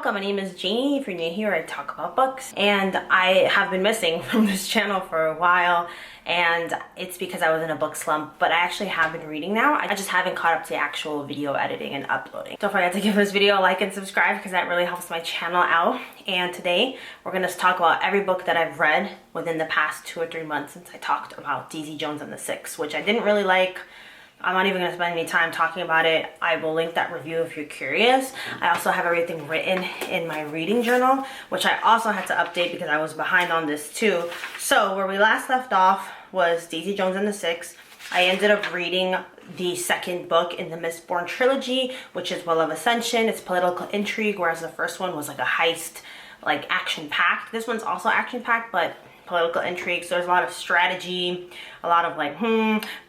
welcome. My name is Janie. If you're new here, I talk about books, and I have been missing from this channel for a while, and it's because I was in a book slump, but I actually have been reading now. I just haven't caught up to the actual video editing and uploading. Don't forget to give this video a like and subscribe because that really helps my channel out. And today we're going to talk about every book that I've read within the past 2 or 3 months since I talked about DZ Jones and the Six, which I didn't really like. I'm not even going to spend any time talking about it. I will link that review if you're curious. I also have everything written in my reading journal, which I also had to update because I was behind on this too. So where we last left off was DZ Jones and the Six. I ended up reading the second book in the Mistborn trilogy, which is Well of Accession. It's political intrigue, whereas the first one was like a heist, like action-packed. This one's also action-packed, but political intrigue. So there's a lot of strategy, a lot of like,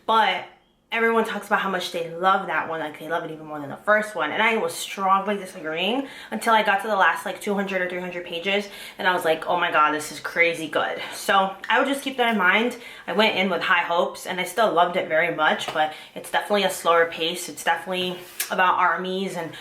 but everyone talks about how much they love that one, like they love it even more than the first one, and I was strongly disagreeing until I got to the last like 200 or 300 pages, and I was like, oh my god, this is crazy good. So I would just keep that in mind. I went in with high hopes, and I still loved it very much, but it's definitely a slower pace. It's definitely about armies and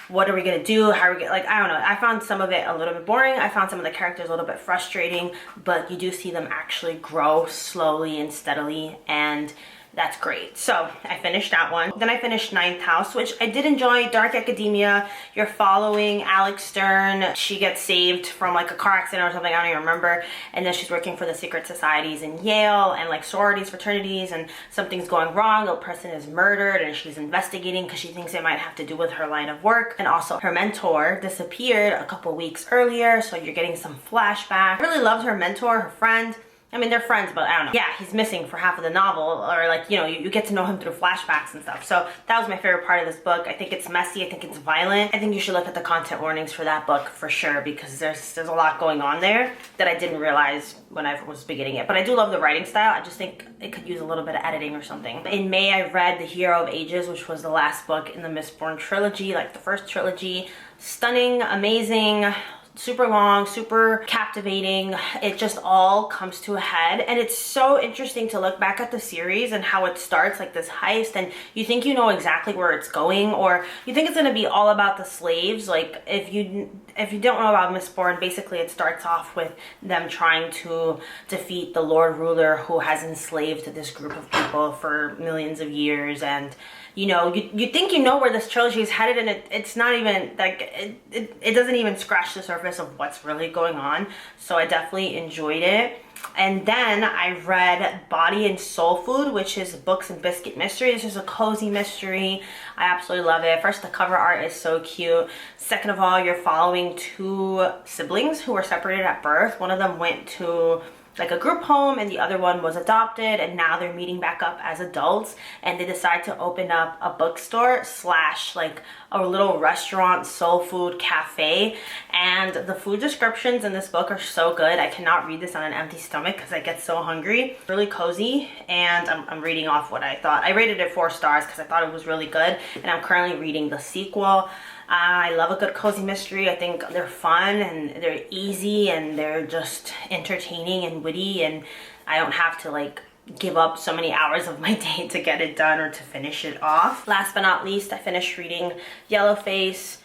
what are we gonna do, how are we gonna, like, I don't know. I found some of it a little bit boring. I found some of the characters a little bit frustrating, but you do see them actually grow slowly and steadily, and that's great. So I finished that one. Then I finished Ninth House, which I did enjoy. Dark academia. You're following Alex Stern. She gets saved from like a car accident or something, I don't even remember, and then she's working for the secret societies in Yale and like sororities, fraternities, and something's going wrong. A person is murdered and she's investigating because she thinks it might have to do with her line of work. And also her mentor disappeared a couple weeks earlier, so you're getting some flashback. I really loved her mentor, her friend. I mean, they're friends, but I don't know. Yeah, he's missing for half of the novel, or like, you know, you get to know him through flashbacks and stuff. So that was my favorite part of this book. I think it's messy. I think it's violent. I think you should look at the content warnings for that book for sure, because there's a lot going on there that I didn't realize when I was beginning it. But I do love the writing style. I just think it could use a little bit of editing or something. In May, I read The Hero of Ages, which was the last book in the Mistborn trilogy, like the first trilogy. Stunning, amazing, super long, super captivating. It just all comes to a head, and it's so interesting to look back at the series and how it starts, like this heist, and you think you know exactly where it's going, or you think it's going to be all about the slaves. Like if you don't know about Mistborn, basically it starts off with them trying to defeat the Lord Ruler who has enslaved this group of people for millions of years, and you know, you think you know where this trilogy is headed, and it's not even like it doesn't even scratch the surface of what's really going on. So I definitely enjoyed it. And then I read Body and Soul Food, which is Books and Biscuit Mystery. This is a cozy mystery. I absolutely love it. First, the cover art is so cute. Second of all, you're following 2 siblings who were separated at birth. One of them went to like a group home and the other one was adopted, and now they're meeting back up as adults, and they decide to open up a bookstore slash like a little restaurant, soul food cafe. And the food descriptions in this book are so good. I cannot read this on an empty stomach because I get so hungry. Really cozy, and I'm reading off what I thought. I rated it 4 stars because I thought it was really good, and I'm currently reading the sequel. I love a good cozy mystery. I think they're fun and they're easy and they're just entertaining and witty, and I don't have to like give up so many hours of my day to get it done or to finish it off. Last but not least, I finished reading Yellowface.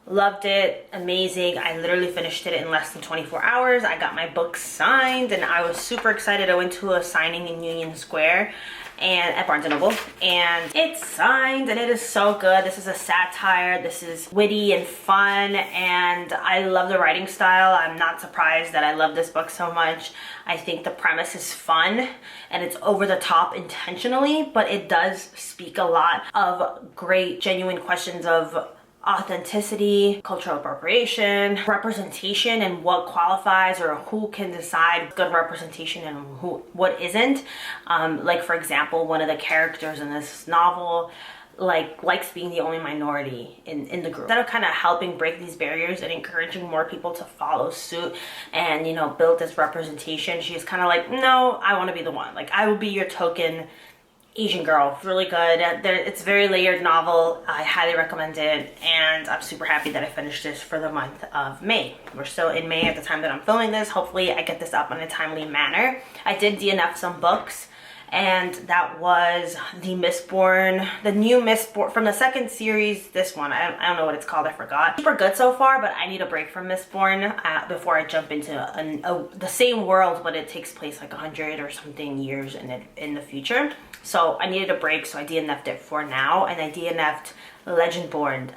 Loved it. Amazing. I literally finished it in less than 24 hours. I got my book signed and I was super excited. I went to a signing in Union Square and at Barnes & Noble, and it's signed and it is so good. This is a satire. This is witty and fun, and I love the writing style. I'm not surprised that I love this book so much. I think the premise is fun and it's over the top intentionally, but it does speak a lot of great genuine questions of authenticity, cultural appropriation, representation, and what qualifies or who can decide good representation and what isn't. Like for example, one of the characters in this novel likes being the only minority in the group. Instead of kind of helping break these barriers and encouraging more people to follow suit and, you know, build this representation, she's kind of like, no, I want to be the one. Like, I will be your token Asian girl. Really good. It's a very layered novel. I highly recommend it, and I'm super happy that I finished this for the month of May. We're still in May at the time that I'm filming this. Hopefully I get this up in a timely manner. I did DNF some books, and that was the Mistborn, the new Mistborn from the second series. This one, I don't know what it's called, I forgot. Super good so far, but I need a break from Mistborn before I jump into the same world, but it takes place like 100 or something years in the future. So I needed a break, so I DNF'd it for now, and I DNF'd Legendborn.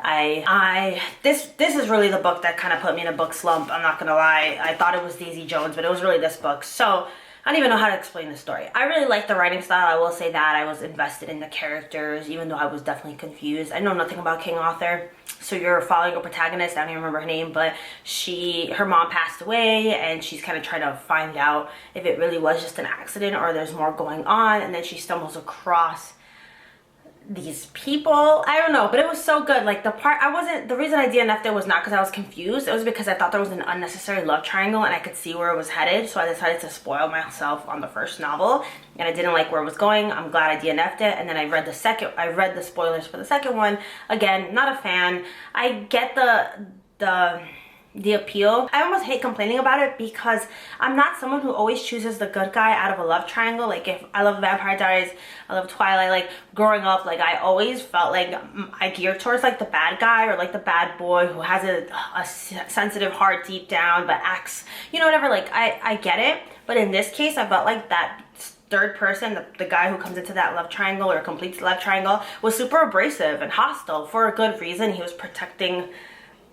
This is really the book that kind of put me in a book slump. I'm not gonna lie. I thought it was Daisy Jones, but it was really this book. So I don't even know how to explain the story. I really like the writing style. I will say that I was invested in the characters, even though I was definitely confused. I know nothing about King Arthur. So you're following a protagonist, I don't even remember her name, but her mom passed away, and she's kind of trying to find out if it really was just an accident or there's more going on, and then she stumbles across these people. I don't know, but it was so good. Like the reason I DNF'd it was not because I was confused. It was because I thought there was an unnecessary love triangle and I could see where it was headed. So I decided to spoil myself on the first novel, and I didn't like where it was going. I'm glad I DNF'd it. And then I read the spoilers for the second one. Again, not a fan. I get the appeal. I almost hate complaining about it because I'm not someone who always chooses the good guy out of a love triangle. Like if I love Vampire Diaries, I love Twilight, like growing up, like I always felt like I geared towards like the bad guy or like the bad boy who has a sensitive heart deep down but acts, you know, whatever. Like I get it, but in this case I felt like that third person, the guy who comes into that love triangle or completes the love triangle, was super abrasive and hostile for a good reason. He was protecting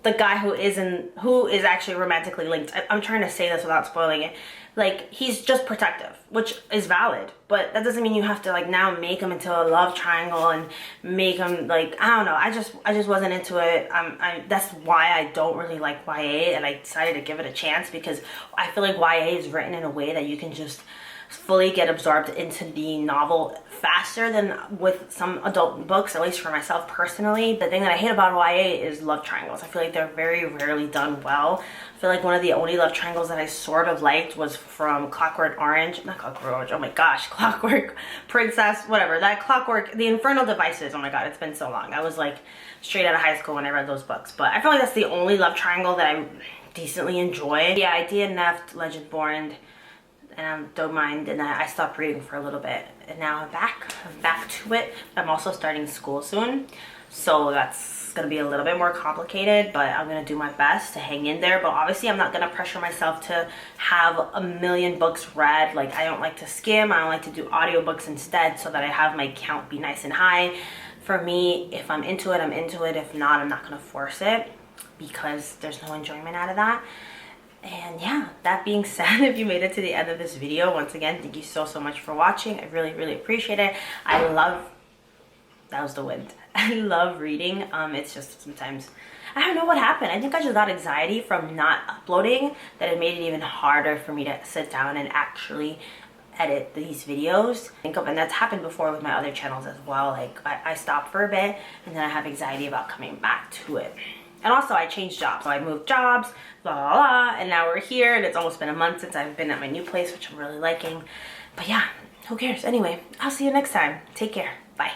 the guy who is actually romantically linked. I'm trying to say this without spoiling it. Like, he's just protective, which is valid, but that doesn't mean you have to like now make him into a love triangle and make him like, I don't know. I just wasn't into it. That's why I don't really like YA, and I decided to give it a chance because I feel like YA is written in a way that you can just fully get absorbed into the novel faster than with some adult books, at least for myself personally. The thing that I hate about YA is love triangles. I feel like they're very rarely done well. I feel like one of the only love triangles that I sort of liked was from Clockwork Orange, not Clockwork Orange, oh my gosh, Clockwork Princess, whatever, that Clockwork, the Infernal Devices, oh my god, it's been so long. I was like straight out of high school when I read those books, but I feel like that's the only love triangle that I decently enjoy. Yeah, I DNF'd Legendborn, and don't mind, and I stopped reading for a little bit, and now I'm back to it. I'm also starting school soon, so that's gonna be a little bit more complicated, but I'm gonna do my best to hang in there. But obviously I'm not gonna pressure myself to have a million books read. Like, I don't like to skim. I don't like to do audiobooks instead, so that I have my count be nice and high. For me, if I'm into it, I'm into it. If not, I'm not gonna force it because there's no enjoyment out of that. And yeah, that being said, if you made it to the end of this video, once again, thank you so much for watching. I really appreciate it. That was the wind. I love reading. It's just sometimes, I don't know what happened. I think I just got anxiety from not uploading, that it made it even harder for me to sit down and actually edit these videos. And that's happened before with my other channels as well. Like I stopped for a bit and then I have anxiety about coming back to it. And also I changed jobs. So I moved jobs, blah, blah, blah, and now we're here, and it's almost been a month since I've been at my new place, which I'm really liking. But yeah, who cares? Anyway, I'll see you next time. Take care. Bye.